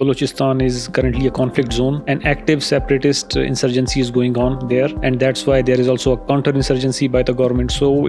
Balochistan is currently a conflict zone. An active separatist insurgency is going on there, and that's why there is also a counter-insurgency by the government. So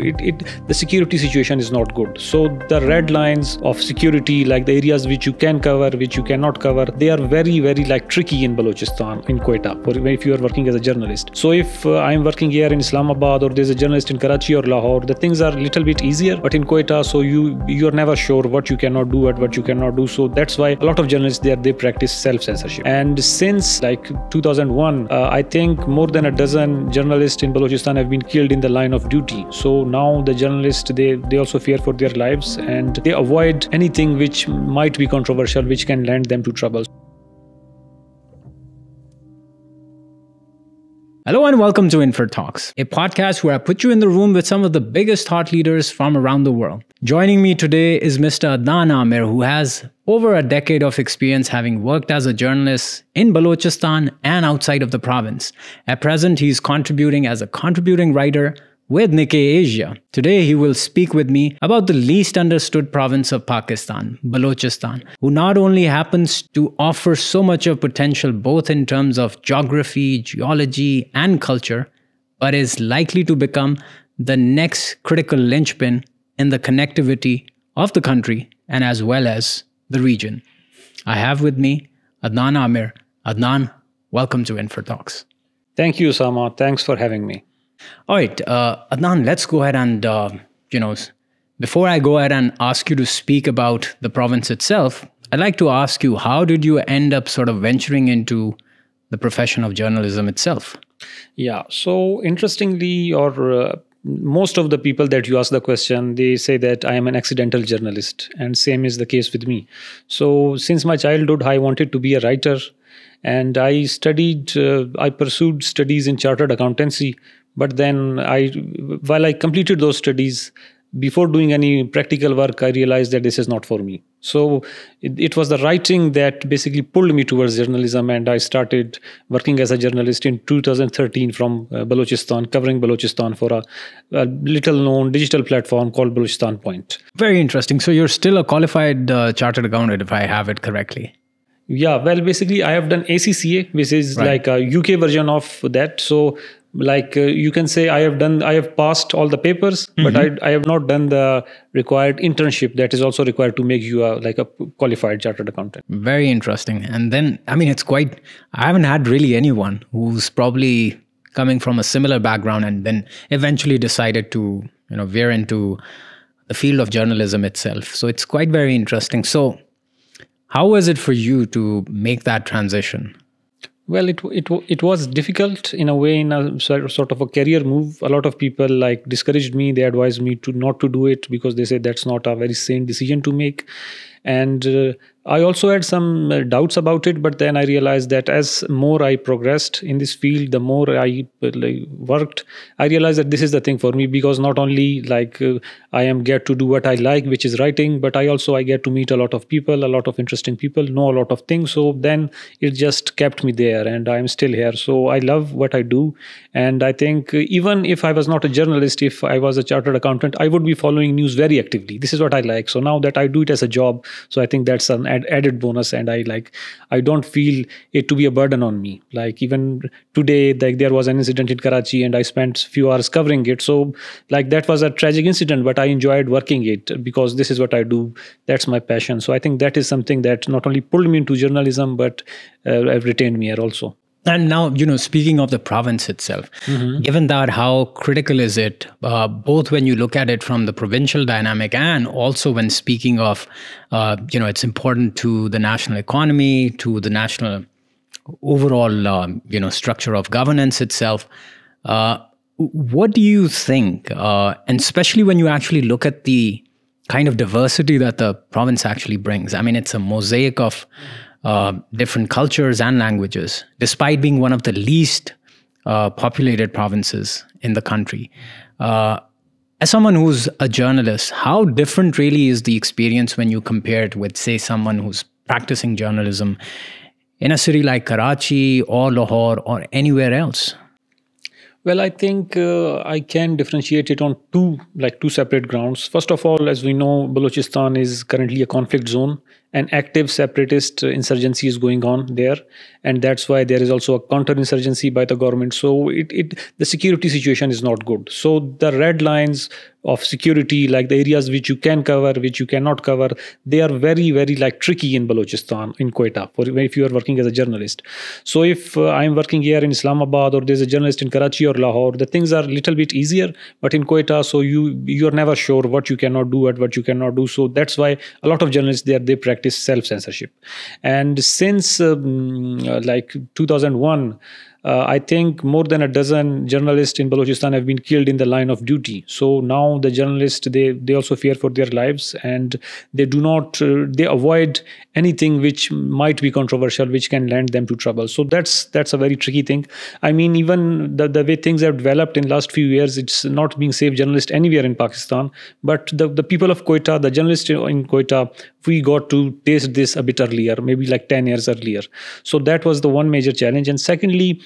the security situation is not good. So the red lines of security, like the areas which you can cover, which you cannot cover, they are very, very tricky in Balochistan, in Quetta, or if you are working as a journalist. So if I'm working here in Islamabad, or there's a journalist in Karachi or Lahore, the things are a little bit easier. But in Quetta, so you're never sure what you cannot do and what you cannot do. So that's why a lot of journalists there, they practice self-censorship. And since 2001, I think more than a dozen journalists in Balochistan have been killed in the line of duty. So now the journalists, they also fear for their lives, and they avoid anything which might be controversial, which can land them to trouble. Hello and welcome to InferTalks, a podcast where I put you in the room with some of the biggest thought leaders from around the world. Joining me today is Mr. Adnan Aamir, who has over a decade of experience having worked as a journalist in Balochistan and outside of the province. At present, he's contributing as a contributing writer with Nikkei Asia. Today, he will speak with me about the least understood province of Pakistan, Balochistan, who not only happens to offer so much of potential both in terms of geography, geology, and culture, but is likely to become the next critical linchpin in the connectivity of the country and as well as the region. I have with me Adnan Aamir. Adnan, welcome to InferTalks. Thank you, Usama. Thanks for having me. All right, Adnan, let's go ahead and, before I go ahead and ask you to speak about the province itself, I'd like to ask you, how did you end up sort of venturing into the profession of journalism itself? Yeah, so interestingly, most of the people that you ask the question, they say that I am an accidental journalist, and same is the case with me. So since my childhood, I wanted to be a writer, and I pursued studies in chartered accountancy. But then while I completed those studies, before doing any practical work, I realized that this is not for me. So it was the writing that basically pulled me towards journalism, and I started working as a journalist in 2013 from Balochistan, covering Balochistan for a little-known digital platform called Balochistan Point. Very interesting. So you're still a qualified chartered accountant, if I have it correctly. Yeah, well, basically, I have done ACCA, which is like a UK version of that. So you can say I have passed all the papers, but I have not done the required internship that is also required to make you a qualified chartered accountant. Very interesting. And then, I haven't had really anyone who's probably coming from a similar background and then eventually decided to, veer into the field of journalism itself. So it's quite very interesting. So how was it for you to make that transition? Well, it was difficult in a way, in a sort of a career move. A lot of people discouraged me. They advised me not to do it because they said that's not a very sane decision to make. And I also had some doubts about it, but then I realized that as more I progressed in this field, the more I worked, I realized that this is the thing for me, because not only I get to do what I like, which is writing, but I get to meet a lot of people, a lot of interesting people, know a lot of things. So then it just kept me there, and I'm still here. So I love what I do. And I think even if I was not a journalist, if I was a chartered accountant, I would be following news very actively. This is what I like. So now that I do it as a job, so I think that's an added bonus, and I don't feel it to be a burden on me. Even today, there was an incident in Karachi, and I spent a few hours covering it. So that was a tragic incident, but I enjoyed working it because this is what I do. That's my passion. So I think that is something that not only pulled me into journalism, but have retained me here also. And now, speaking of the province itself, given that, how critical is it, both when you look at it from the provincial dynamic and also when speaking of, it's important to the national economy, to the national overall, structure of governance itself. What do you think? And especially when you actually look at the kind of diversity that the province actually brings. It's a mosaic of different cultures and languages, despite being one of the least populated provinces in the country. As someone who's a journalist, how different really is the experience when you compare it with, say, someone who's practicing journalism in a city like Karachi or Lahore or anywhere else? Well, I think I can differentiate it on two separate grounds. First of all, as we know, Balochistan is currently a conflict zone, an active separatist insurgency is going on there, and that's why there is also a counter-insurgency by the government. So the security situation is not good. So the red lines of security, like the areas which you can cover, which you cannot cover, they are very, very like tricky in Balochistan, in Quetta, if you are working as a journalist. So if I'm working here in Islamabad, or there's a journalist in Karachi or Lahore, the things are a little bit easier. But in Quetta, so you're never sure what you cannot do and what you cannot do. So that's why a lot of journalists there, they practice self-censorship. And since like 2001, I think more than a dozen journalists in Balochistan have been killed in the line of duty. So now the journalists, they also fear for their lives, and they do not, they avoid anything which might be controversial, which can land them to trouble. So that's a very tricky thing. I mean, even the way things have developed in last few years, it's not being safe journalist anywhere in Pakistan. But the people of Quetta, the journalists in Quetta, we got to taste this a bit earlier, maybe like 10 years earlier. So that was the one major challenge. And secondly,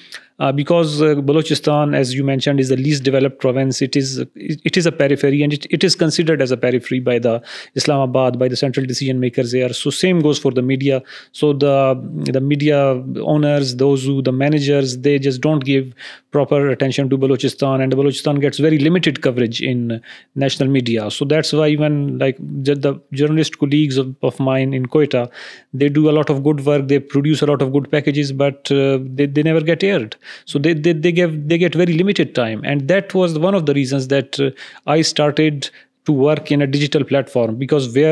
because Balochistan, as you mentioned, is the least developed province, it is a periphery, and it is considered as a periphery by the Islamabad, by the central decision makers there. So same goes for the media. So the media owners, the managers, they just don't give proper attention to Balochistan, and the Balochistan gets very limited coverage in national media. So that's why even like the journalist colleagues of mine in Quetta, they do a lot of good work, they produce a lot of good packages, but they never get aired. So they get very limited time, and that was one of the reasons that I started to work in a digital platform, because we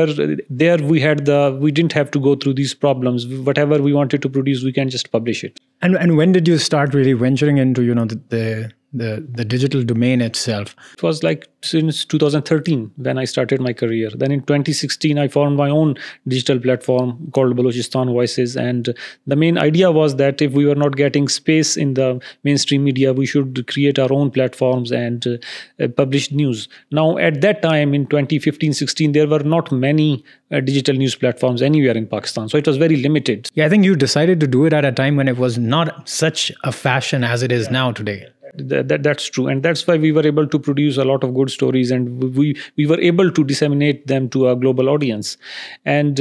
didn't have to go through these problems. Whatever we wanted to produce, we can just publish it. And when did you start really venturing into the digital domain itself? It was like since 2013 when I started my career. Then in 2016, I formed my own digital platform called Balochistan Voices. And the main idea was that if we were not getting space in the mainstream media, we should create our own platforms and publish news. Now, at that time in 2015-16, there were not many digital news platforms anywhere in Pakistan. So it was very limited. Yeah, I think you decided to do it at a time when it was not such a fashion as it is now today. That's true, and that's why we were able to produce a lot of good stories, and we were able to disseminate them to a global audience. And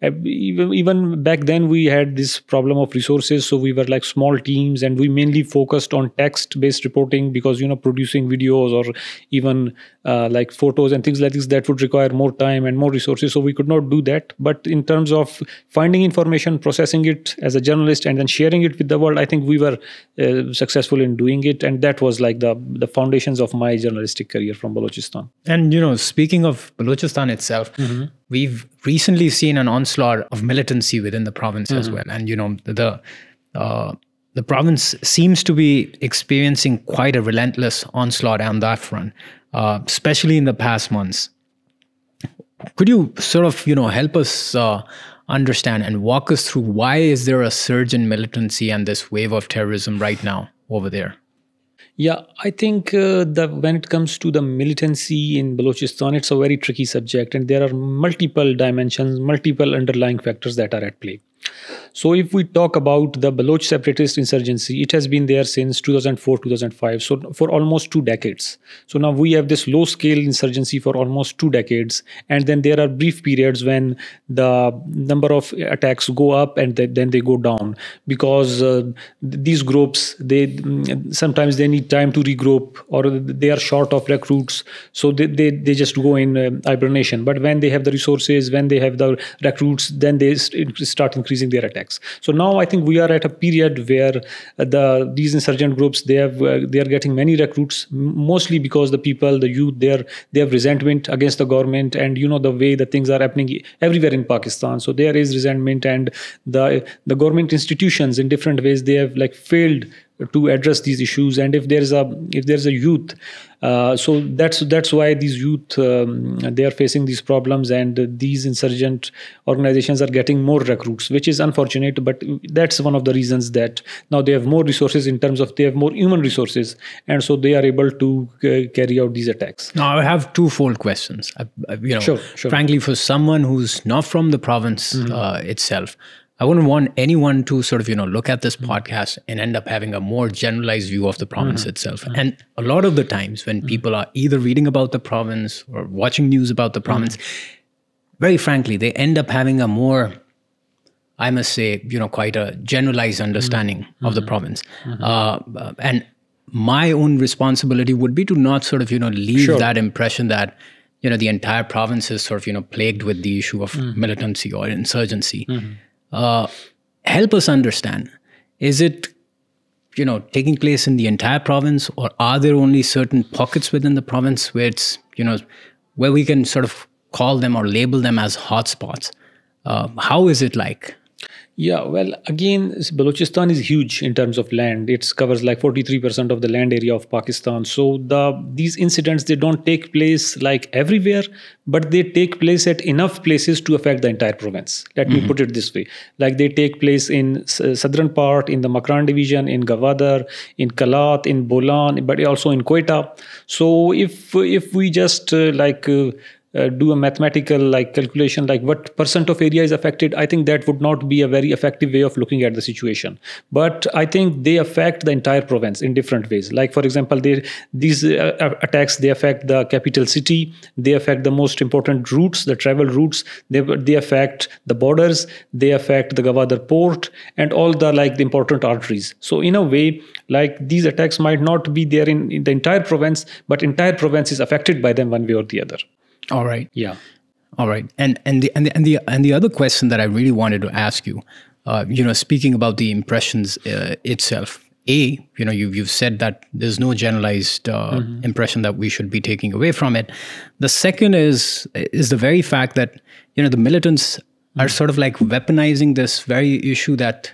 even back then we had this problem of resources, so we were like small teams, and we mainly focused on text-based reporting, because producing videos or even like photos and things like this, that would require more time and more resources, so we could not do that. But in terms of finding information, processing it as a journalist, and then sharing it with the world, I think we were successful in doing it. And that was like the foundations of my journalistic career from Balochistan. And speaking of Balochistan itself, we've recently seen an onslaught of militancy within the province as well. And the province seems to be experiencing quite a relentless onslaught on that front, especially in the past months. Could you sort of help us understand and walk us through why is there a surge in militancy and this wave of terrorism right now over there? Yeah, I think that when it comes to the militancy in Balochistan, it's a very tricky subject, and there are multiple dimensions, multiple underlying factors that are at play. So if we talk about the Baloch separatist insurgency, it has been there since 2004-2005, so for almost 2 decades. So now we have this low-scale insurgency for almost 2 decades, and then there are brief periods when the number of attacks go up and then they go down, because these groups, sometimes they need time to regroup, or they are short of recruits, so they just go in hibernation. But when they have the resources, when they have the recruits, then they start increasing their attacks. So now I think we are at a period where these insurgent groups, they are getting many recruits, mostly because the people, the youth, they have resentment against the government, and the way the things are happening everywhere in Pakistan. So there is resentment, and the government institutions in different ways, they have like failed to address these issues. And if there's a youth, so that's why these youth, they are facing these problems, and these insurgent organizations are getting more recruits, which is unfortunate. But that's one of the reasons that now they have more resources, in terms of they have more human resources, and so they are able to carry out these attacks. Now I have twofold questions. Sure. Frankly, for someone who's not from the province itself, I wouldn't want anyone to sort of, look at this podcast and end up having a more generalized view of the province itself. And a lot of the times when people are either reading about the province or watching news about the province, very frankly, they end up having a more, I must say, quite a generalized understanding of the province. And my own responsibility would be to not sort of, leave that impression that, the entire province is sort of, plagued with the issue of militancy or insurgency. Help us understand, is it, taking place in the entire province, or are there only certain pockets within the province where it's, where we can sort of call them or label them as hotspots? How is it like? Yeah, well, again, Balochistan is huge in terms of land. It covers like 43% of the land area of Pakistan. So these incidents, they don't take place like everywhere, but they take place at enough places to affect the entire province. Let me put it this way. Like they take place in southern part, in the Makran division, in Gwadar, in Kalat, in Bolan, but also in Quetta. So if we just do a mathematical calculation, like what percent of area is affected, I think that would not be a very effective way of looking at the situation. But I think they affect the entire province in different ways. Like, for example, these attacks, they affect the capital city, they affect the most important routes, the travel routes, they affect the borders, they affect the Gwadar port, and all the important arteries. So in a way, these attacks might not be there in the entire province, but entire province is affected by them one way or the other. All right. Yeah. All right. And the other question that I really wanted to ask you, speaking about the impressions itself, you've said that there's no generalized impression that we should be taking away from it. The second is the very fact that the militants are sort of like weaponizing this very issue that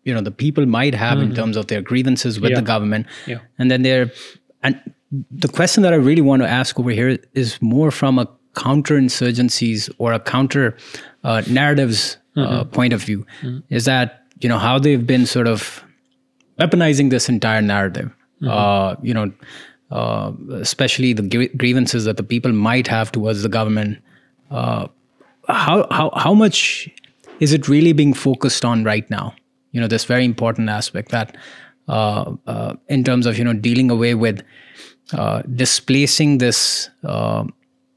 the people might have in terms of their grievances with the government, and then the question that I really want to ask over here is more from a counter-insurgencies or a counter-narratives point of view, is that, how they've been sort of weaponizing this entire narrative, especially the grievances that the people might have towards the government. How much is it really being focused on right now? This very important aspect that in terms of, dealing away with displacing this,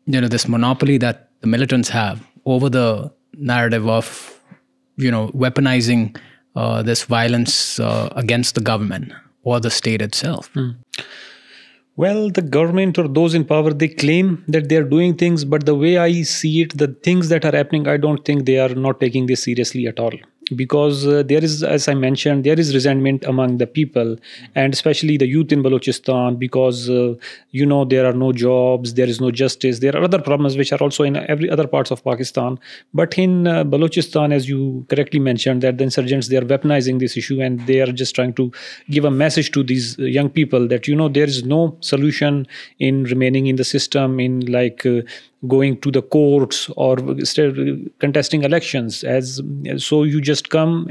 this monopoly that the militants have over the narrative of, weaponizing this violence against the government or the state itself. Well, the government or those in power, they claim that they are doing things, but the way I see it, the things that are happening, I don't think they are not taking this seriously at all. Because there is, as I mentioned, there is resentment among the people, and especially the youth in Balochistan, because, there are no jobs, there is no justice. There are other problems which are also in every other parts of Pakistan. But in Balochistan, as you correctly mentioned, that the insurgents, they are weaponizing this issue, and they are just trying to give a message to these young people that, there is no solution in remaining in the system, in going to the courts or contesting elections. So you just come,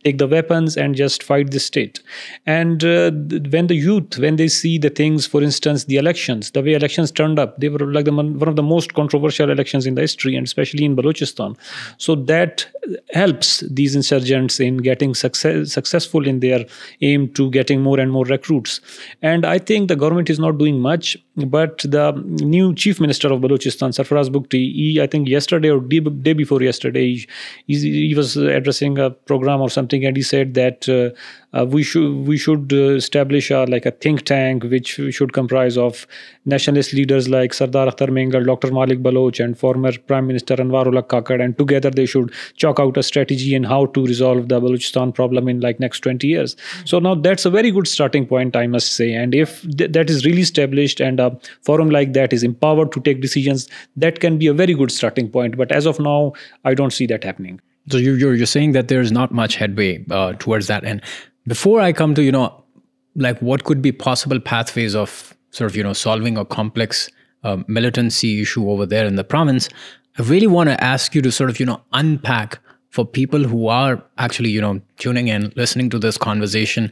take the weapons and just fight the state. And when the youth, when they see the things, for instance, the elections, the way elections turned up, they were like one of the most controversial elections in the history, and especially in Balochistan. So that helps these insurgents in getting successful in their aim to getting more and more recruits. And I think the government is not doing much, but the new chief minister of Balochistan, Sarfaraz Bugti, I think yesterday or day before yesterday, he was addressing a program or something, and he said that we should establish a think tank which should comprise of nationalist leaders like Sardar Akhtar Mengal, Dr. Malik Baloch, and former Prime Minister Anwarullah Kakad, and together they should chalk out a strategy on how to resolve the Balochistan problem in next 20 years. So now that's a very good starting point, I must say. And if that is really established and a forum like that is empowered to take decisions, that can be a very good starting point. But as of now, I don't see that happening. So you're saying that there's not much headway towards that. And before I come to, what could be possible pathways of sort of, solving a complex militancy issue over there in the province, I really want to ask you to sort of, unpack for people who are actually, tuning in, listening to this conversation,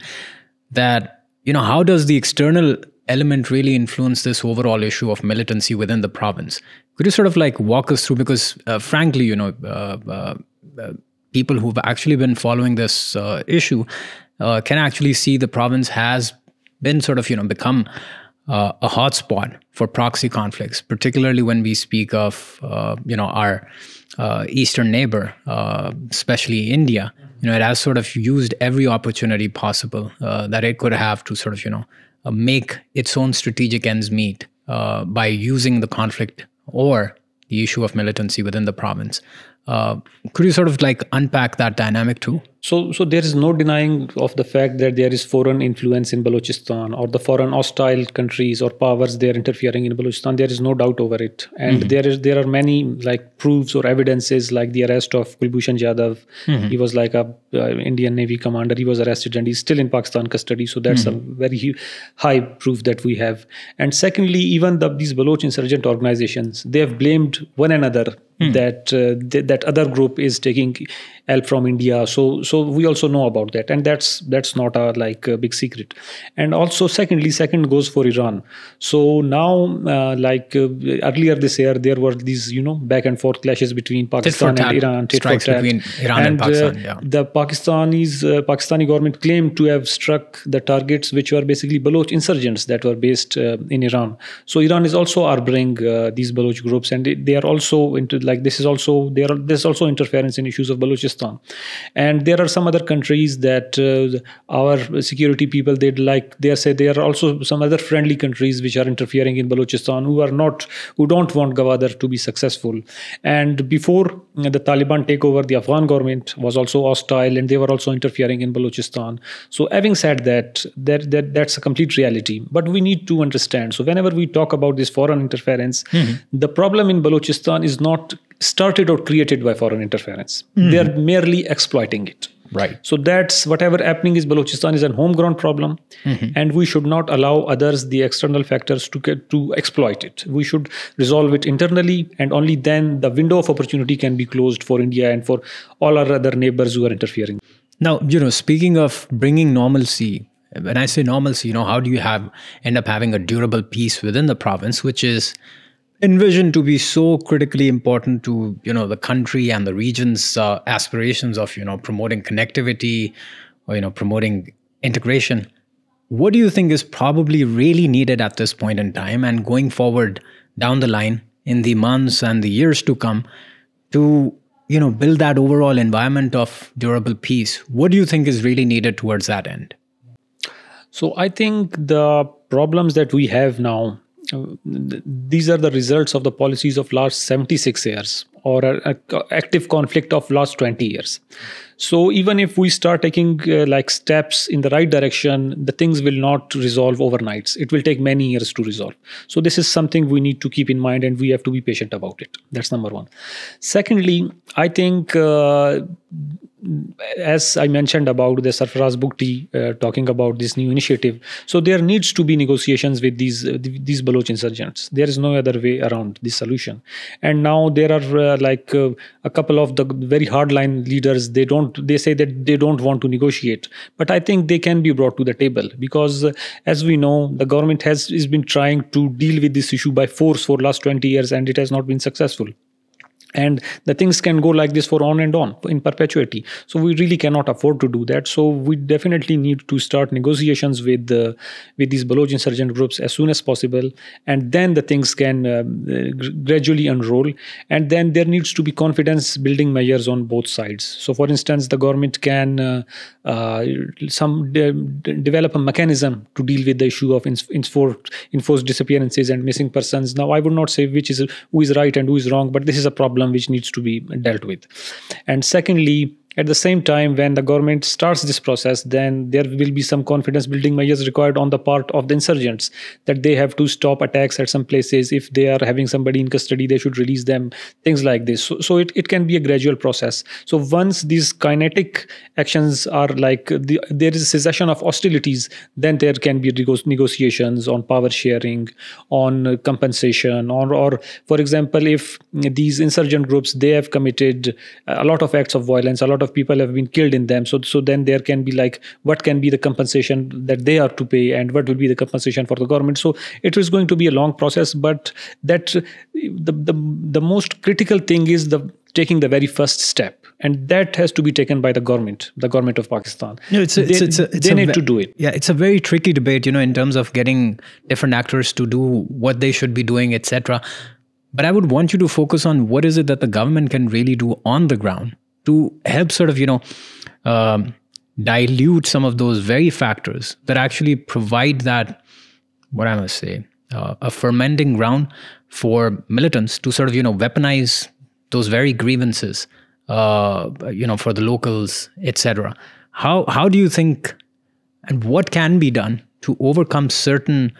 that, how does the external element really influence this overall issue of militancy within the province? Could you sort of walk us through, because frankly, people who've actually been following this issue can actually see the province has been sort of, become a hotspot for proxy conflicts, particularly when we speak of our eastern neighbor, especially India. It has sort of used every opportunity possible that it could have to sort of make its own strategic ends meet by using the conflict or the issue of militancy within the province. Could you sort of like unpack that dynamic too? So there is no denying of the fact that there is foreign influence in Balochistan, or the foreign hostile countries or powers they are interfering in Balochistan. There is no doubt over it, and there are many like proofs or evidences, like the arrest of Kulbhushan Yadav. He was like a Indian Navy commander. He was arrested and he's still in Pakistan custody. So that's a very high proof that we have. And secondly, even these Baloch insurgent organizations, they have blamed one another that that other group is taking help from India. So we also know about that, and that's not a big secret. And also second goes for Iran. So now earlier this year there were these back and forth clashes between Pakistan and Iran, strikes between Iran and Pakistan. Yeah. The Pakistani government claimed to have struck the targets which were basically Baloch insurgents that were based in Iran. So Iran is also harboring these Baloch groups, and they are also into there's also interference in issues of Balochistan. And there are some other countries that our security people they say there are also some other friendly countries which are interfering in Balochistan who don't want Gwadar to be successful. And before the Taliban take over, the Afghan government was also hostile and they were also interfering in Balochistan. So having said that, that's a complete reality. But we need to understand. So whenever we talk about this foreign interference, the problem in Balochistan is not started or created by foreign interference. They are merely exploiting it. Right. So that's whatever happening is Balochistan is a homegrown problem, and we should not allow others, the external factors, to exploit it. We should resolve it internally, and only then the window of opportunity can be closed for India and for all our other neighbors who are interfering. Now, speaking of bringing normalcy, when I say normalcy, how do you end up having a durable peace within the province, which is envisioned to be so critically important to the country and the region's aspirations of promoting connectivity or promoting integration? What do you think is probably really needed at this point in time and going forward down the line in the months and the years to come to build that overall environment of durable peace? What do you think is really needed towards that end? So I think the problems that we have now, these are the results of the policies of last 76 years or an active conflict of last 20 years. So even if we start taking steps in the right direction, the things will not resolve overnight. It will take many years to resolve. So this is something we need to keep in mind, and we have to be patient about it. That's number one. Secondly, I think as I mentioned about the Sarfaraz Bugti talking about this new initiative, so there needs to be negotiations with these Baloch insurgents. There is no other way around this solution. And now there are a couple of the very hardline leaders. They say that they don't want to negotiate, but I think they can be brought to the table, because as we know, the government has been trying to deal with this issue by force for last 20 years, and it has not been successful. And the things can go like this for on and on in perpetuity. So we really cannot afford to do that. So we definitely need to start negotiations with these Baloch insurgent groups as soon as possible. And then the things can gradually unroll. And then there needs to be confidence building measures on both sides. So for instance, the government can develop a mechanism to deal with the issue of enforced disappearances and missing persons. Now, I would not say who is right and who is wrong, but this is a problem which needs to be dealt with. And secondly, at the same time, when the government starts this process, then there will be some confidence building measures required on the part of the insurgents, that they have to stop attacks at some places. If they are having somebody in custody, they should release them, things like this. So it can be a gradual process. So once these kinetic actions are there is a cessation of hostilities, then there can be negotiations on power sharing, on compensation, or for example, if these insurgent groups, they have committed a lot of acts of violence, a lot of people have been killed in them. So then there can be what can be the compensation that they are to pay, and what will be the compensation for the government. So it is going to be a long process, but that the most critical thing is taking the very first step. And that has to be taken by the government of Pakistan. They need to do it. Yeah, it's a very tricky debate, in terms of getting different actors to do what they should be doing, etc. But I would want you to focus on what is it that the government can really do on the ground to help sort of, dilute some of those very factors that actually provide that, what I must say, a fermenting ground for militants to sort of, weaponize those very grievances, for the locals, etc. How do you think, and what can be done to overcome certain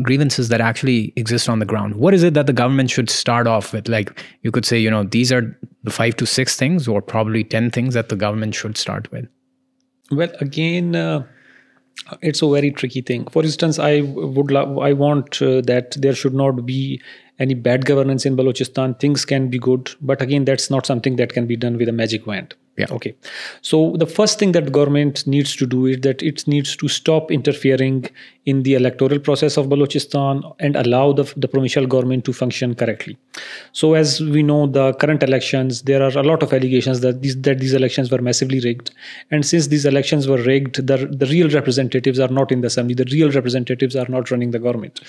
grievances that actually exist on the ground? What is it that the government should start off with? Like, you could say, these are the 5 to 6 things, or probably 10 things that the government should start with. Well, again, it's a very tricky thing. For instance, I want that there should not be any bad governance in Balochistan. Things can be good, but again, that's not something that can be done with a magic wand. Yeah. Okay. So the first thing that government needs to do is that it needs to stop interfering in the electoral process of Balochistan and allow the provincial government to function correctly. So as we know, the current elections, there are a lot of allegations that these elections were massively rigged. And since these elections were rigged, the real representatives are not in the assembly. The real representatives are not running the government.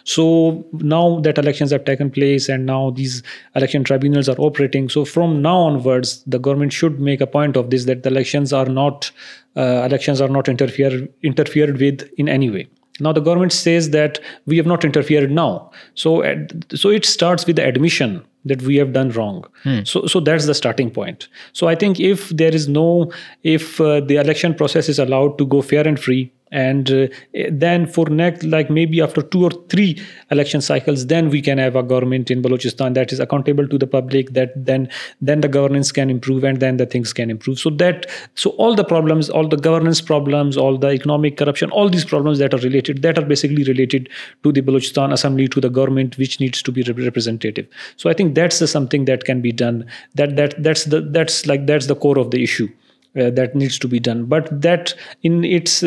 So now that elections have taken place and now these election tribunals are operating. So from now onwards, the government should make a point of this, that the elections are not interfered with in any way. Now the government says that we have not interfered now. So it starts with the admission that we have done wrong. So that's the starting point. So I think if the election process is allowed to go fair and free, and then for next, like maybe after 2 or 3 election cycles, then we can have a government in Balochistan that is accountable to the public, that then the governance can improve, and then the things can improve. So all the problems, all the governance problems, all the economic corruption, all these problems that are basically related to the Balochistan assembly, to the government, which needs to be representative. So I think that's something that can be done. That's the core of the issue. That needs to be done, but that in its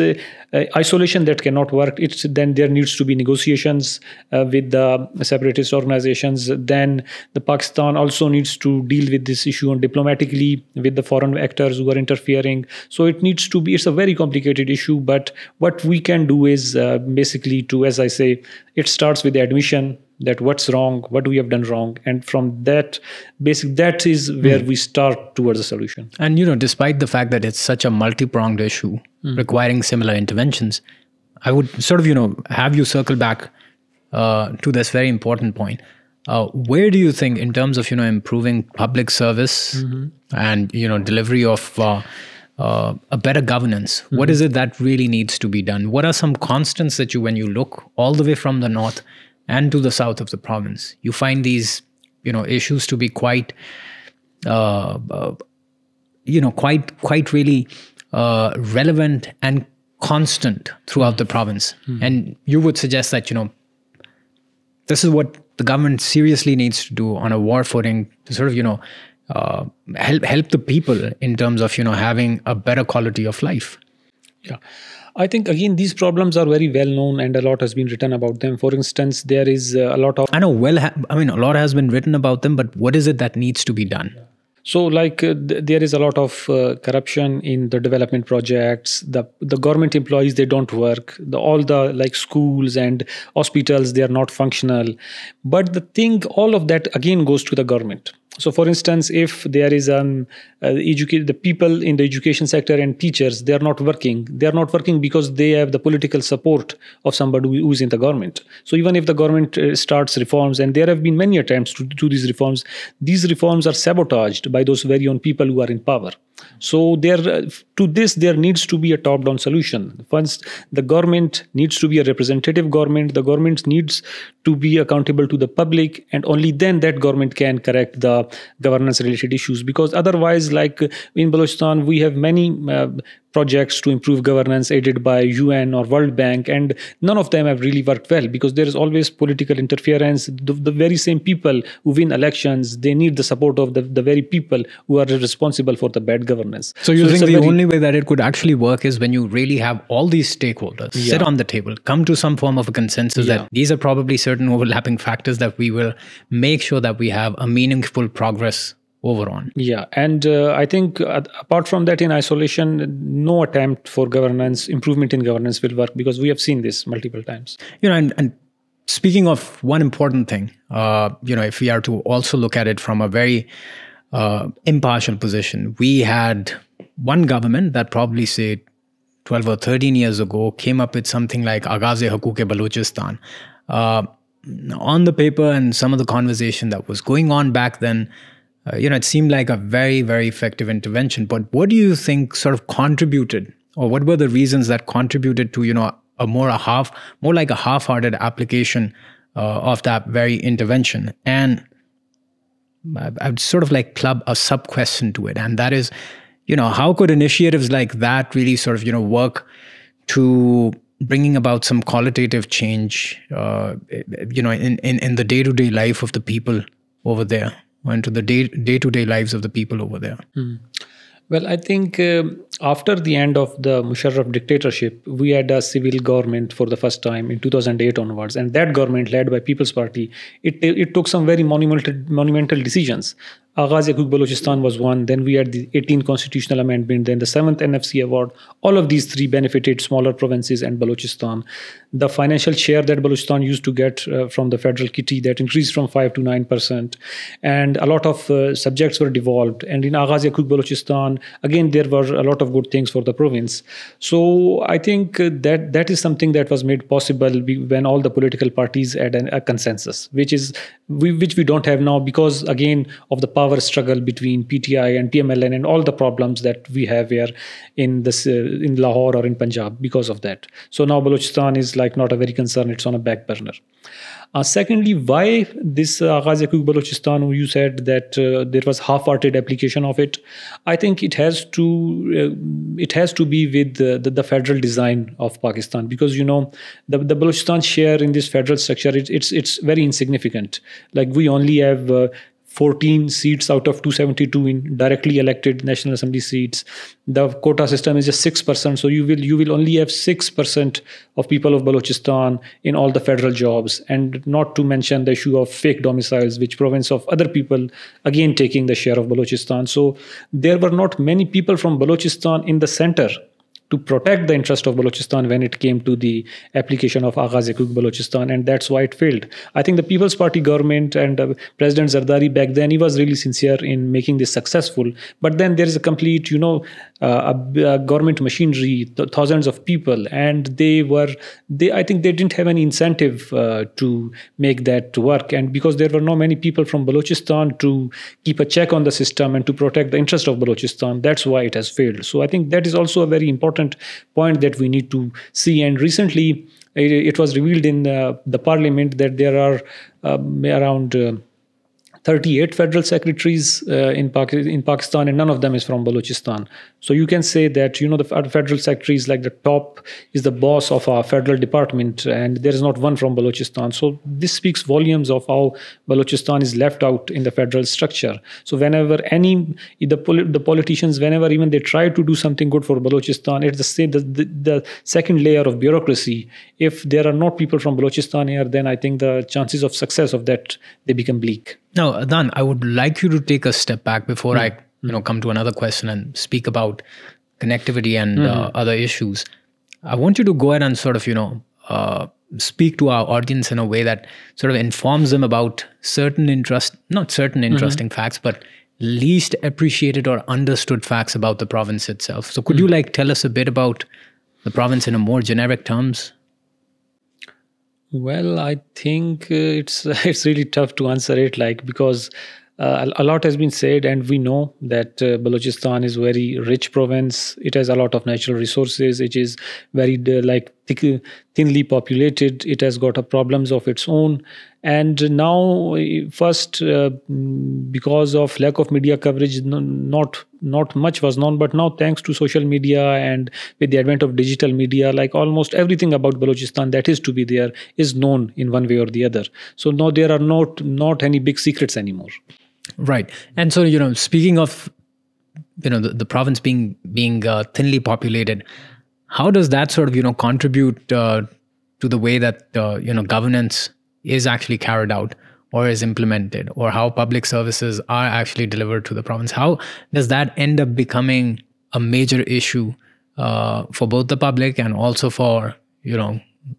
isolation that cannot work. Then there needs to be negotiations with the separatist organizations. Then the Pakistan also needs to deal with this issue diplomatically with the foreign actors who are interfering. So it's a very complicated issue, but what we can do is basically to, as I say, it starts with the admission that what's wrong, what we have done wrong, and from that is where we start towards a solution. And despite the fact that it's such a multi-pronged issue requiring similar interventions, I would sort of have you circle back to this very important point. Where do you think, in terms of improving public service and delivery of a better governance, what is it that really needs to be done? What are some constants that when you look all the way from the north and to the south of the province, you find these, issues to be quite really relevant and constant throughout the province? And you would suggest that, this is what the government seriously needs to do on a war footing to sort of, help the people in terms of, having a better quality of life. Yeah. I think, again, these problems are very well known and a lot has been written about them. For instance, there is a lot of... I know, a lot has been written about them, but what is it that needs to be done? So there is a lot of corruption in the development projects. The government employees, they don't work. All the schools and hospitals, they are not functional. But all of that again goes to the government. So for instance, if there is the people in the education sector and teachers, they are not working. They are not working because they have the political support of somebody who is in the government. So even if the government starts reforms, and there have been many attempts to do these reforms are sabotaged by those very own people who are in power. So there needs to be a top-down solution. First, the government needs to be a representative government. The government needs to be accountable to the public, and only then that government can correct the governance-related issues. Because otherwise, like in Balochistan, we have many projects to improve governance aided by UN or World Bank, and none of them have really worked well because there is always political interference. The very same people who win elections, they need the support of the very people who are responsible for the bad governance. So you think the only way that it could actually work is when you really have all these stakeholders sit on the table, come to some form of a consensus that these are probably certain overlapping factors that we will make sure that we have a meaningful progress over on. Yeah, and I think apart from that, in isolation, no attempt for governance, improvement in governance will work, because we have seen this multiple times. And speaking of one important thing, if we are to also look at it from a very impartial position, we had one government that probably, say, 12 or 13 years ago came up with something like Agaz-e-Hukuk-e Balochistan. On the paper and some of the conversation that was going on back then, it seemed like a very, very effective intervention. But what do you think sort of contributed, or what were the reasons that contributed to, more like a half-hearted application of that very intervention? And I'd sort of like club a sub-question to it, and that is, how could initiatives like that really sort of, work to bringing about some qualitative change, in the day-to-day life of the people over there, or into the day-to-day lives of the people over there? Well, I think after the end of the Musharraf dictatorship, we had a civil government for the first time in 2008 onwards. And that government, led by People's Party, it took some very monumental decisions. Agaz-e-Hukuk Balochistan was one. Then we had the 18th Constitutional Amendment, then the 7th NFC Award. All of these three benefited smaller provinces and Balochistan. The financial share that Balochistan used to get from the federal kitty, that increased from 5 to 9%. And a lot of subjects were devolved. And in Agaz-e-Hukuk Balochistan, again, there were a lot of good things for the province. So I think that is something that was made possible when all the political parties had a consensus, which we don't have now, because, again, of the power struggle between PTI and PMLN and all the problems that we have here in Lahore or in Punjab because of that. So now Balochistan is like not a very concern, it's on a back burner. Secondly, why this Agaz-e-Hukuk Balochistan? You said that there was half-hearted application of it. I think it has to be with the federal design of Pakistan, because the Balochistan share in this federal structure, it's very insignificant. Like, we only have 14 seats out of 272 in directly elected National Assembly seats. The quota system is just 6%. So you will only have 6% of people of Balochistan in all the federal jobs. And not to mention the issue of fake domiciles, which province of other people, again, taking the share of Balochistan. So there were not many people from Balochistan in the center to protect the interest of Balochistan when it came to the application of Agaz-e-Hukuk Balochistan, and that's why it failed. I think the People's Party government and President Zardari back then, he was really sincere in making this successful. But then there is a complete, a government machinery, thousands of people, and I think they didn't have any incentive to make that work. And because there were not many people from Balochistan to keep a check on the system and to protect the interest of Balochistan, that's why it has failed. So I think that is also a very important point that we need to see. And recently, it was revealed in the parliament that there are around 38 federal secretaries in Pakistan, and none of them is from Balochistan. So you can say that, the federal secretary is like the top, is the boss of our federal department, and there is not one from Balochistan. So this speaks volumes of how Balochistan is left out in the federal structure. So whenever the politicians, whenever even they try to do something good for Balochistan, it's the second layer of bureaucracy. If there are not people from Balochistan here, then I think the chances of success of that, they become bleak. Now, Adnan, I would like you to take a step back before I come to another question and speak about connectivity and other issues. I want you to go ahead and sort of, speak to our audience in a way that sort of informs them about not certain interesting facts, but least appreciated or understood facts about the province itself. So could you tell us a bit about the province in a more generic terms? Well, I think it's really tough to answer it, because a lot has been said, and we know that Balochistan is very rich province. It has a lot of natural resources. It is very thinly populated. It has got problems of its own. And now, first, because of lack of media coverage, not much was known. But now, thanks to social media and with the advent of digital media, almost everything about Balochistan that is to be there is known in one way or the other. So now there are not any big secrets anymore. Right. And so, speaking of, the province being thinly populated, how does that sort of, contribute to the way that, governance is actually carried out? or is implemented, or how public services are actually delivered to the province, how does that end up becoming a major issue for both the public and also for,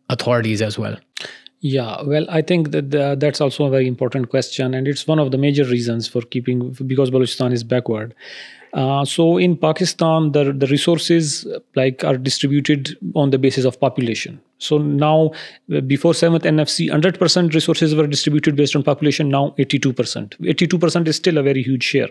authorities as well? Yeah, well, I think that that's also a very important question, and it's one of the major reasons for because Balochistan is backward. So in Pakistan, the resources are distributed on the basis of population. So now, before 7th NFC, 100% resources were distributed based on population. Now 82%. 82% is still a very huge share.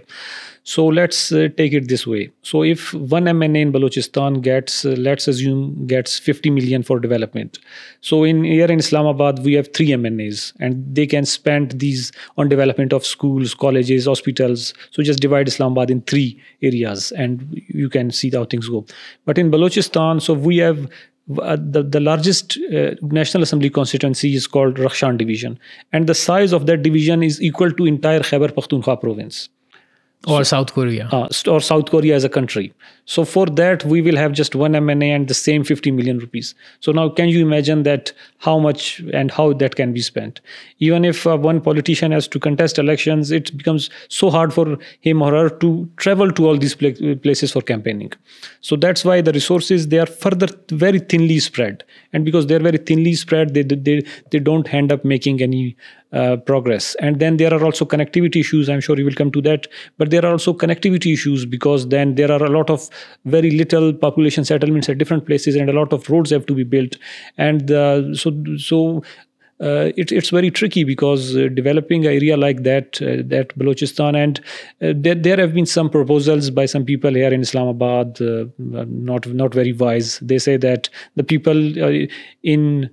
So let's take it this way. So if one MNA in Balochistan gets, let's assume, gets 50 million for development. So here in Islamabad, we have 3 MNAs, and they can spend these on development of schools, colleges, hospitals. So just divide Islamabad in 3 areas, and you can see how things go. But in Balochistan, so we have the largest National Assembly constituency is called Rakhshan Division, and the size of that division is equal to entire Khyber Pakhtunkhwa province. Or South Korea. Or South Korea as a country. So for that, we will have just one MNA and the same 50 million rupees. So now can you imagine that how much and how that can be spent? Even if one politician has to contest elections, it becomes so hard for him or her to travel to all these places for campaigning. So that's why the resources, they are further very thinly spread. And because they're very thinly spread, they don't end up making any progress. And then there are also connectivity issues. I'm sure you will come to that. But there are also connectivity issues, because then there are a lot of very little population settlements at different places, and a lot of roads have to be built. And it's very tricky, because developing an area like that Balochistan, and there have been some proposals by some people here in Islamabad, not very wise. They say that the people in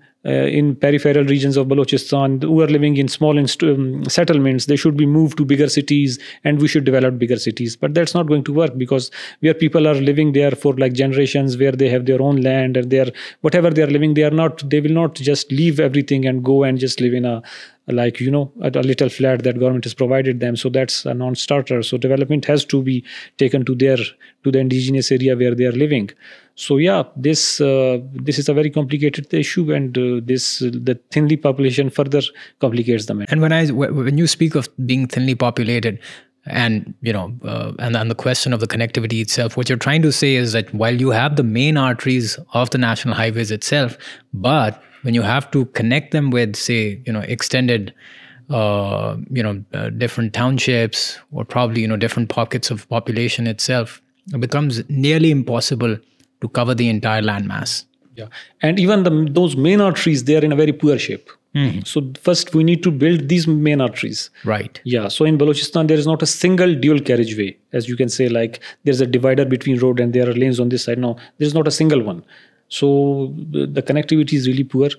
peripheral regions of Balochistan who are living in small settlements, they should be moved to bigger cities, and we should develop bigger cities. But that's not going to work, because where people are living there for generations, where they have their own land, and whatever they are living, they will not just leave everything and go and just live in a little flat that government has provided them. So that's a non-starter. So development has to be taken to the indigenous area where they are living. So yeah, this is a very complicated issue, and the thinly population further complicates the matter. And when you speak of being thinly populated, and and the question of the connectivity itself, what you're trying to say is that while you have the main arteries of the national highways itself, but when you have to connect them with, say, extended, different townships, or probably, different pockets of population itself, it becomes nearly impossible to cover the entire landmass. Yeah, and even those main arteries, they are in a very poor shape. Mm-hmm. So first we need to build these main arteries. Right. Yeah. So in Balochistan, there is not a single dual carriageway, as you can say, there's a divider between road and there are lanes on this side. No, there's not a single one. So the connectivity is really poor.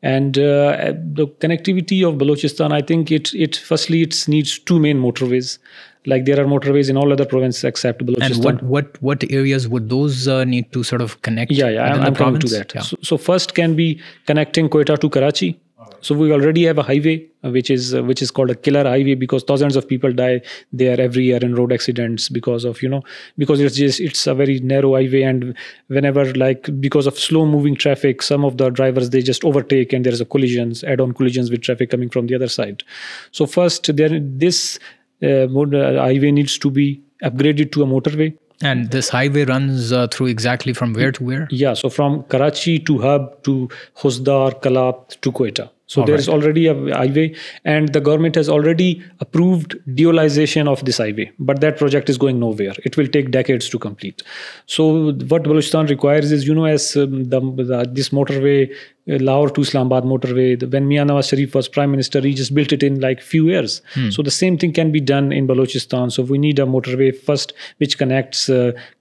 And the connectivity of Balochistan, I think firstly it needs 2 main motorways. There are motorways in all other provinces except Balochistan. And what areas would those need to sort of connect? Yeah, I'm coming to that. Yeah. So first can be connecting Quetta to Karachi. So we already have a highway which is called a killer highway, because thousands of people die there every year in road accidents because it's a very narrow highway, and whenever because of slow moving traffic, some of the drivers, they just overtake, and there's add-on collisions with traffic coming from the other side. So first this highway needs to be upgraded to a motorway. And this highway runs through exactly from where to where? Yeah, so from Karachi to Hub to Hosdar, Kalat to Quetta. So there is already a highway, and the government has already approved dualization of this highway. But that project is going nowhere. It will take decades to complete. So what Balochistan requires is, as this motorway, Lahore to Islamabad motorway, when Mian Nawaz Sharif was prime minister, he just built it in few years. So the same thing can be done in Balochistan. So we need a motorway first, which connects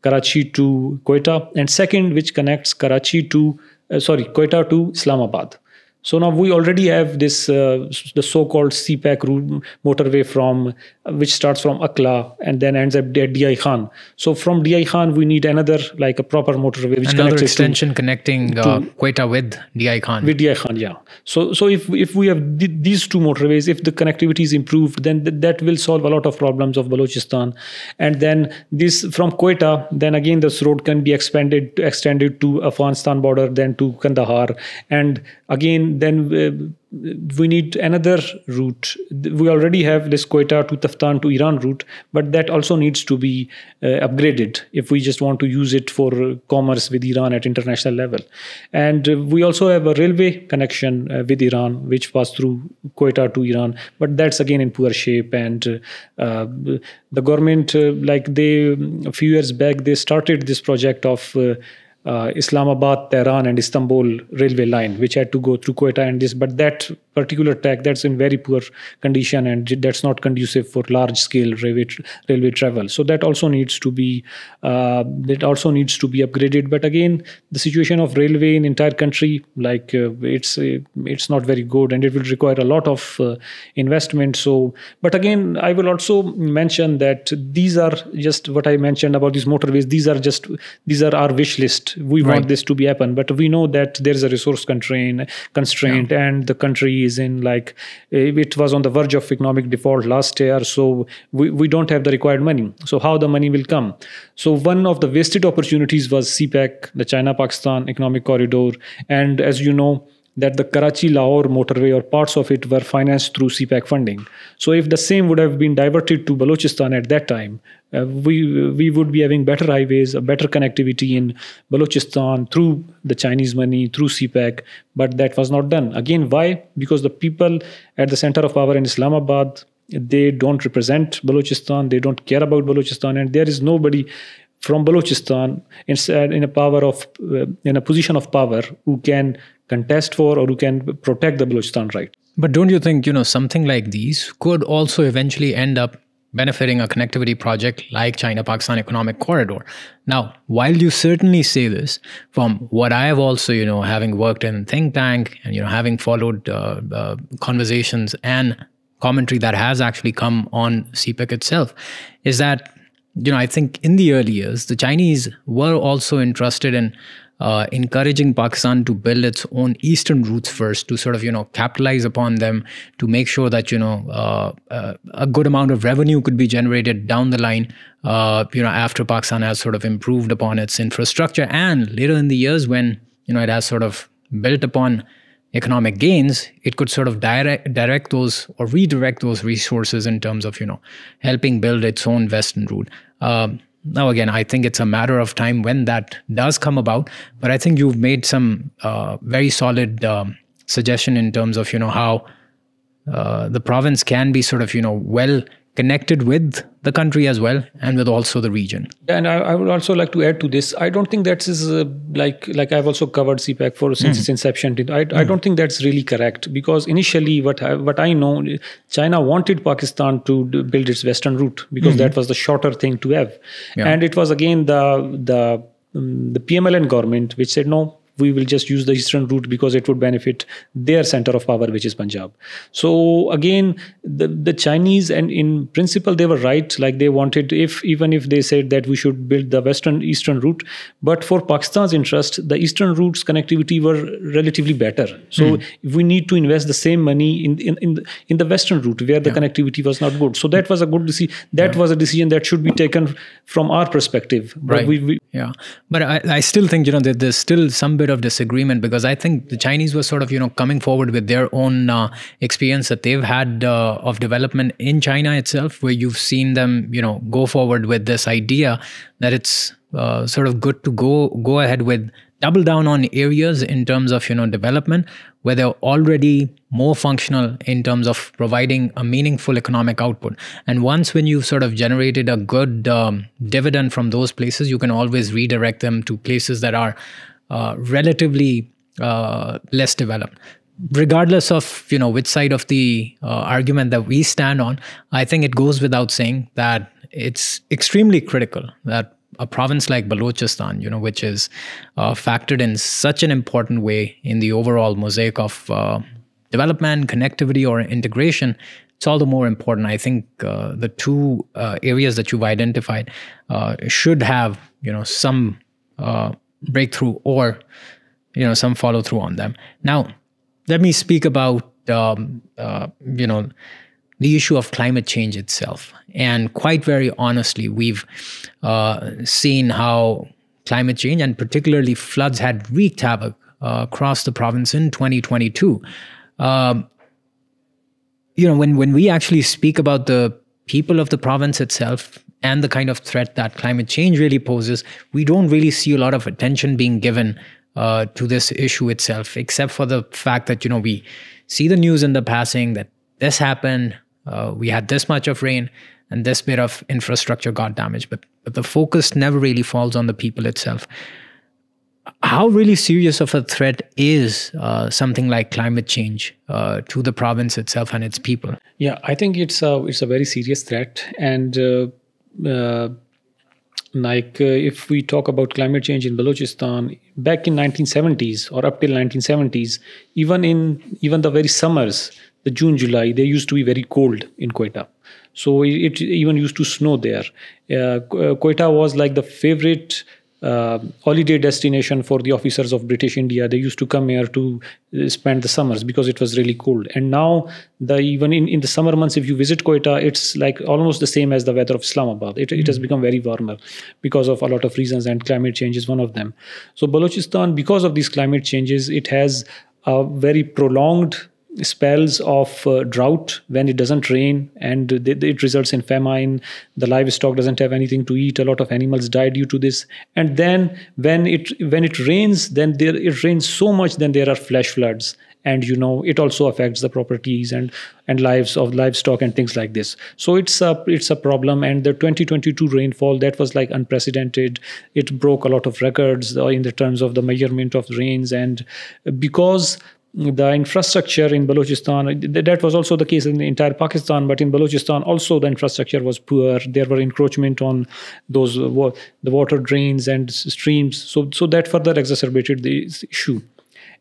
Karachi to Quetta, and second, which connects Quetta to Islamabad. So now we already have this the so-called CPAC route motorway which starts from Akla and then ends up at DI Khan. So from DI Khan we need another a proper motorway which another extension connecting Quetta with DI Khan. With DI Khan, yeah. So if we have these 2 motorways, if the connectivity is improved, then that will solve a lot of problems of Balochistan. And then this from Quetta, then again this road can be extended to Afghanistan border, then to Kandahar, and again then we need another route. We already have this Quetta to Taftan to Iran route, but that also needs to be upgraded if we just want to use it for commerce with Iran at international level. And we also have a railway connection with Iran, which passed through Quetta to Iran, but that's again in poor shape. And the government, a few years back, they started this project of Islamabad, Tehran, and Istanbul railway line, which had to go through Quetta and this, but that particular track, that's in very poor condition, and that's not conducive for large scale railway travel. So that also needs to be upgraded. But again, the situation of railway in entire country, it's not very good, and it will require a lot of investment. So, but again, I will also mention that these are just what I mentioned about these motorways. These are our wish list. We want this to be happen, but we know that there is a resource constraint, and the country is in it was on the verge of economic default last year. So we don't have the required money. So how the money will come? So one of the wasted opportunities was CPEC, the China-Pakistan Economic Corridor, and as you know, that the Karachi-Lahore motorway or parts of it were financed through CPEC funding. So if the same would have been diverted to Balochistan at that time, we would be having better highways, a better connectivity in Balochistan through the Chinese money, through CPEC, but that was not done. Again, why? Because the people at the center of power in Islamabad, they don't represent Balochistan, they don't care about Balochistan, and there is nobody from Balochistan in a position of power who can contest for or who can protect the Balochistan right. But don't you think, something like these could also eventually end up benefiting a connectivity project like China-Pakistan Economic Corridor? Now, while you certainly say this, from what I have also, having worked in think tank and, having followed conversations and commentary that has actually come on CPEC itself, is that, I think in the early years, the Chinese were also interested in encouraging Pakistan to build its own eastern routes first, to sort of, capitalize upon them, to make sure that, a good amount of revenue could be generated down the line, after Pakistan has sort of improved upon its infrastructure. And later in the years when, it has sort of built upon economic gains, it could sort of direct those or redirect those resources in terms of, helping build its own western route. Now, again, I think it's a matter of time when that does come about, but I think you've made some very solid suggestion in terms of, how the province can be sort of, well connected with the country as well, and with also the region. And I would also like to add to this. I don't think that is like I've also covered CPEC since its inception. I don't think that's really correct, because initially what I know, China wanted Pakistan to build its western route because that was the shorter thing to have, and it was again the PMLN government which said no, we will just use the eastern route because it would benefit their center of power, which is Punjab. So again, the Chinese, and in principle they were right, like they wanted, even if they said that we should build the eastern route, but for Pakistan's interest, the eastern route's connectivity were relatively better. So we need to invest the same money in the western route where the connectivity was not good. So that was a good decision. That was a decision that should be taken from our perspective. But but I still think, that there's still some bit of disagreement, because I think the Chinese were sort of, coming forward with their own experience that they've had of development in China itself, where you've seen them, go forward with this idea that it's sort of good to go ahead with, double down on areas in terms of, development where they're already more functional in terms of providing a meaningful economic output. And once when you've sort of generated a good dividend from those places, you can always redirect them to places that are relatively less developed. Regardless of, which side of the argument that we stand on, I think it goes without saying that it's extremely critical that a province like Balochistan, which is factored in such an important way in the overall mosaic of development, connectivity, or integration, it's all the more important. I think the two areas that you've identified should have, some breakthrough or, some follow through on them. Now, let me speak about, the issue of climate change itself. And quite very honestly, we've seen how climate change and particularly floods had wreaked havoc across the province in 2022. When we actually speak about the people of the province itself and the kind of threat that climate change really poses, we don't really see a lot of attention being given to this issue itself, except for the fact that, we see the news in the passing that this happened, we had this much of rain, and this bit of infrastructure got damaged. But the focus never really falls on the people itself. How really serious of a threat is something like climate change to the province itself and its people? Yeah, I think it's a very serious threat. And if we talk about climate change in Balochistan, back in 1970s or up till 1970s, even the very summers, the June, July, they used to be very cold in Quetta. So it even used to snow there. Quetta was like the favorite holiday destination for the officers of British India. They used to come here to spend the summers because it was really cold. And now, even in the summer months, if you visit Quetta, it's like almost the same as the weather of Islamabad. It has become very warmer because of a lot of reasons, and climate change is one of them. So Balochistan, because of these climate changes, it has a very prolonged spells of drought when it doesn't rain, and it results in famine. The livestock doesn't have anything to eat. A lot of animals die due to this. And then when it rains, then it rains so much, then there are flash floods, and it also affects the properties and lives of livestock and things like this. So it's a problem. And the 2022 rainfall, that was like unprecedented. It broke a lot of records in the terms of the measurement of rains, and because the infrastructure in Balochistan, that was also the case in the entire Pakistan, but in Balochistan also the infrastructure was poor. There were encroachment on those the water drains and streams. So that further exacerbated this issue.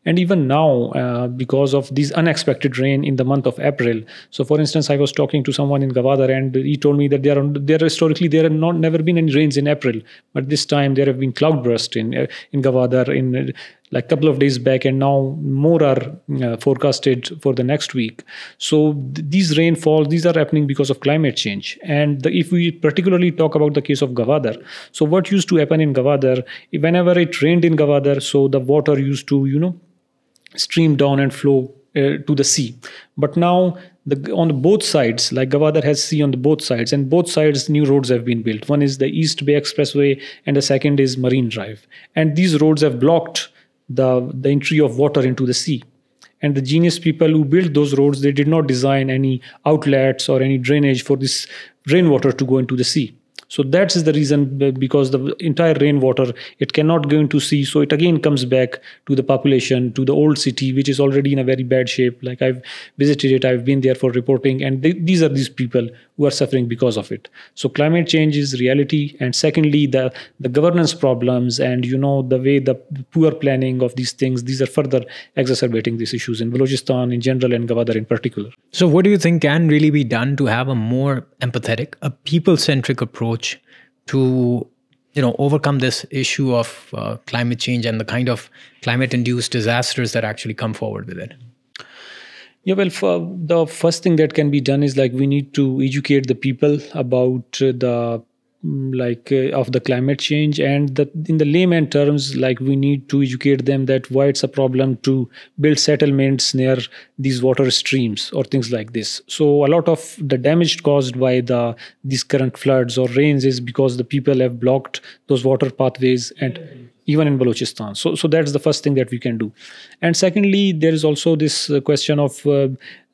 And even now, because of these unexpected rain in the month of April. So, for instance, I was talking to someone in Gwadar, and he told me that there historically there have never been any rains in April, but this time there have been cloudbursts in Gwadar in like a couple of days back, and now more are forecasted for the next week. So these rainfalls, these are happening because of climate change. And if we particularly talk about the case of Gwadar, so what used to happen in Gwadar, whenever it rained in Gwadar, so the water used to stream down and flow to the sea. But now on both sides, like Gwadar has sea on the both sides, and both sides new roads have been built. One is the East Bay Expressway, and the second is Marine Drive. And these roads have blocked the entry of water into the sea. And the genius people who built those roads, they did not design any outlets or any drainage for this rainwater to go into the sea. So that is the reason, because the entire rainwater, it cannot go into sea. So it again comes back to the population, to the old city, which is already in a very bad shape. Like I've visited it, I've been there for reporting, and these are these people who are suffering because of it. So climate change is reality. And secondly, the governance problems and, the way the poor planning of these things, these are further exacerbating these issues in Balochistan in general and Gwadar in particular. So what do you think can really be done to have a more empathetic, a people-centric approach to overcome this issue of climate change and the kind of climate-induced disasters that actually come forward with it? Yeah, well, the first thing that can be done is like we need to educate the people about of the climate change, and in the layman terms, like we need to educate them that why it's a problem to build settlements near these water streams or things like this. So a lot of the damage caused by these current floods or rains is because the people have blocked those water pathways, and even in Balochistan. So that's the first thing that we can do. And secondly, there is also this question of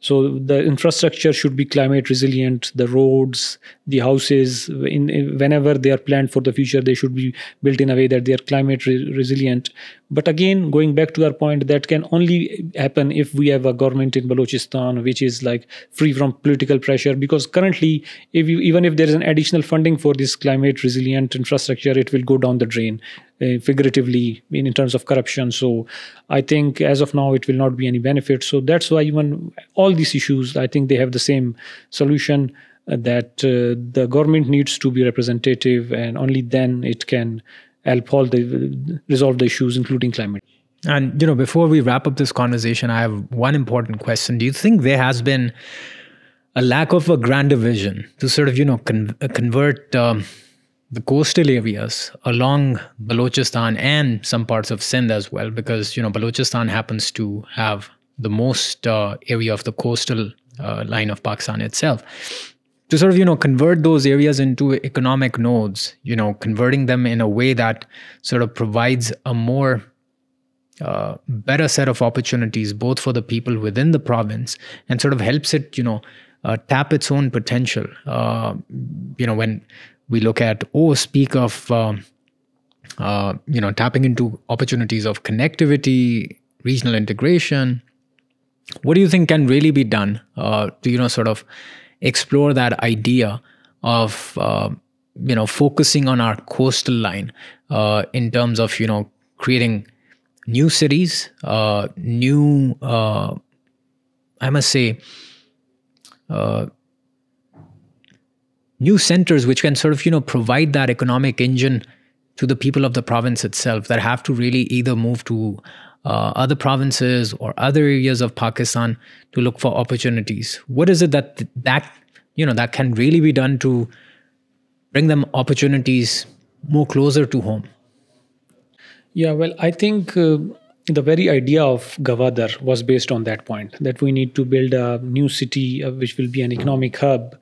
so the infrastructure should be climate resilient. The roads, the houses, whenever they are planned for the future, they should be built in a way that they are climate resilient. But again, going back to our point, that can only happen if we have a government in Balochistan which is like free from political pressure. Because currently, even if there is an additional funding for this climate resilient infrastructure, it will go down the drain, figuratively in terms of corruption. So I think as of now, it will not be any benefit. So that's why even all these issues, I think they have the same solution, that the government needs to be representative, and only then it can help resolve the issues, including climate. And, before we wrap up this conversation, I have one important question. Do you think there has been a lack of a grander vision to sort of, convert the coastal areas along Balochistan and some parts of Sindh as well, because Balochistan happens to have the most area of the coastal line of Pakistan itself, to sort of convert those areas into economic nodes, converting them in a way that sort of provides a more better set of opportunities both for the people within the province and sort of helps it tap its own potential. When we look at speak of tapping into opportunities of connectivity, regional integration, what do you think can really be done to sort of explore that idea of focusing on our coastal line in terms of creating new cities, new I must say new centers which can sort of provide that economic engine to the people of the province itself, that have to really either move to other provinces or other areas of Pakistan to look for opportunities. What is it that can really be done to bring them opportunities more closer to home? Yeah, well, I think the very idea of Gwadar was based on that point, that we need to build a new city which will be an economic hub.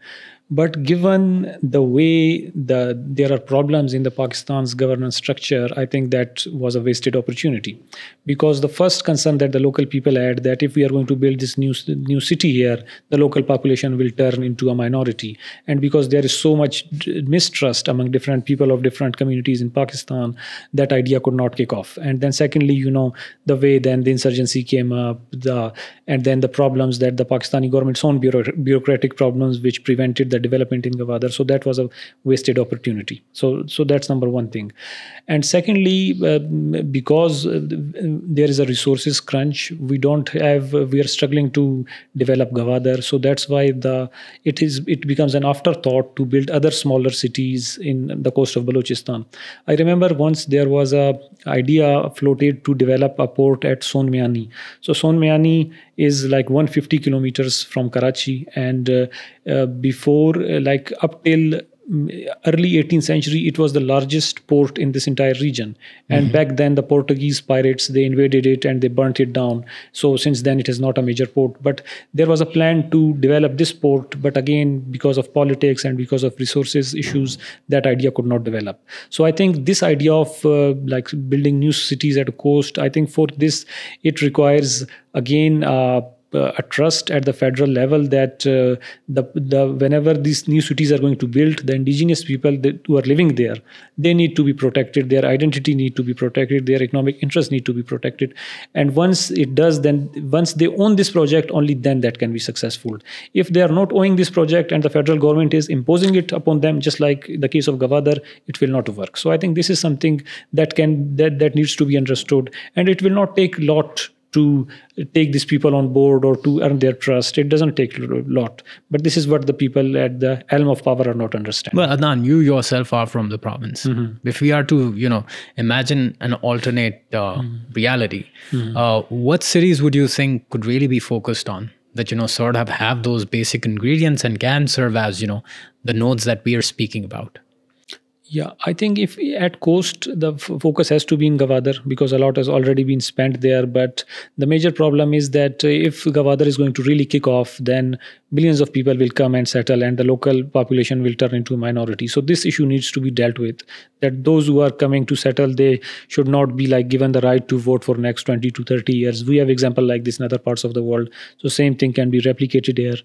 But given the way there are problems in the Pakistan's governance structure, I think that was a wasted opportunity. Because the first concern that the local people had, that if we are going to build this new city here, the local population will turn into a minority. And because there is so much mistrust among different people of different communities in Pakistan, that idea could not kick off. And then secondly, the way then the insurgency came up, and then the problems that the Pakistani government's own bureaucratic problems which prevented the development in Gwadar. So that was a wasted opportunity. So that's number one thing. And secondly, because there is a resources crunch, we are struggling to develop Gwadar. So that's why it becomes an afterthought to build other smaller cities in the coast of Balochistan. I remember once there was a idea floated to develop a port at Sonmiani. So Sonmiani is like 150 kilometers from Karachi, and before, like up till early 18th century, it was the largest port in this entire region. And back then, the Portuguese pirates, they invaded it and they burnt it down. So since then, it is not a major port. But there was a plan to develop this port. But again, because of politics and because of resources issues, that idea could not develop. So I think this idea of like building new cities at a coast, I think for this, it requires, again, a trust at the federal level that whenever these new cities are going to build, the indigenous people who are living there, they need to be protected, their identity need to be protected, their economic interests need to be protected. And once they own this project, only then that can be successful. If they are not owning this project and the federal government is imposing it upon them, just like the case of Gwadar, it will not work. So I think this is something that needs to be understood, and it will not take a lot to take these people on board or to earn their trust. It doesn't take a lot. But this is what the people at the helm of power are not understanding. Well, Adnan, you yourself are from the province. If we are to, imagine an alternate reality, what cities would you think could really be focused on that, sort of have those basic ingredients and can serve as, the nodes that we are speaking about? Yeah, I think if at coast, the focus has to be in Gwadar because a lot has already been spent there. But the major problem is that if Gwadar is going to really kick off, then millions of people will come and settle and the local population will turn into a minority. So this issue needs to be dealt with, that those who are coming to settle, they should not be like given the right to vote for next 20 to 30 years. We have example like this in other parts of the world. So same thing can be replicated here.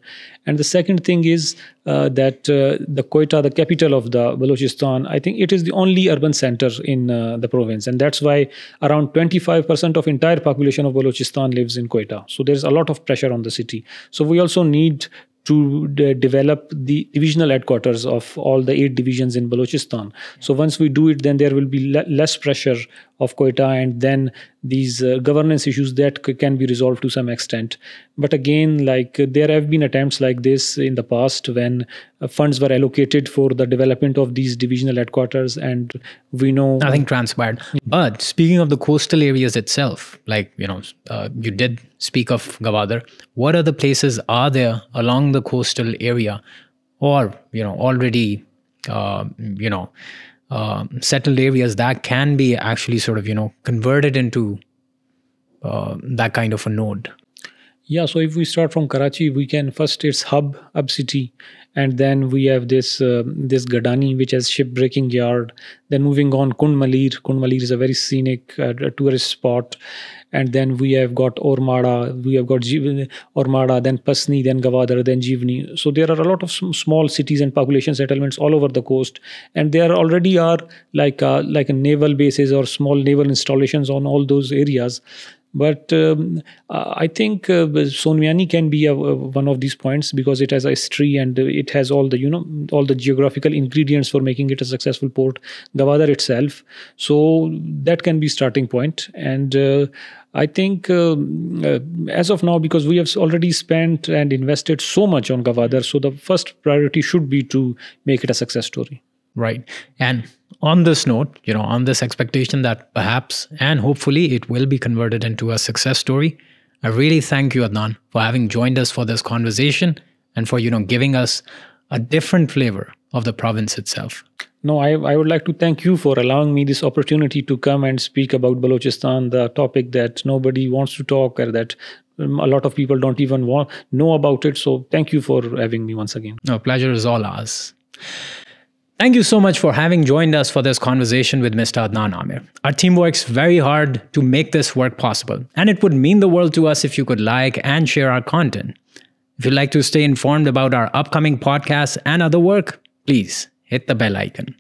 And the second thing is that the Quetta, the capital of the Balochistan, I think it is the only urban center in the province. And that's why around 25% of entire population of Balochistan lives in Quetta. So there's a lot of pressure on the city. So we also need to develop the divisional headquarters of all the 8 divisions in Balochistan. So once we do it, then there will be less pressure of Quetta, and then these governance issues that can be resolved to some extent. But again, like there have been attempts like this in the past when funds were allocated for the development of these divisional headquarters, and we know nothing transpired. But speaking of the coastal areas itself, like you did speak of Gwadar, what other places are there along the coastal area, or already settled areas that can be actually sort of, converted into that kind of a node? Yeah, so if we start from Karachi, we can first it's hub city, and then we have this Gadani, which has shipbreaking yard. Then moving on, Kund Malir is a very scenic tourist spot, and then we have got Ormada, Ormada, then Pasni, then Gwadar, then Jivni. So there are a lot of small cities and population settlements all over the coast, and there already are like a naval bases or small naval installations on all those areas. But I think Sonmiani can be one of these points because it has a history and it has all the geographical ingredients for making it a successful port. Gwadar itself, so that can be starting point. And I think as of now, because we have already spent and invested so much on Gwadar, so the first priority should be to make it a success story. Right. And on this note, on this expectation that perhaps and hopefully it will be converted into a success story, I really thank you, Adnan, for having joined us for this conversation and for, giving us a different flavor of the province itself. No, I would like to thank you for allowing me this opportunity to come and speak about Balochistan, the topic that nobody wants to talk or that a lot of people don't even know about it. So thank you for having me once again. No, pleasure is all ours. Thank you so much for having joined us for this conversation with Mr. Adnan Aamir. Our team works very hard to make this work possible, and it would mean the world to us if you could like and share our content. If you'd like to stay informed about our upcoming podcasts and other work, please hit the bell icon.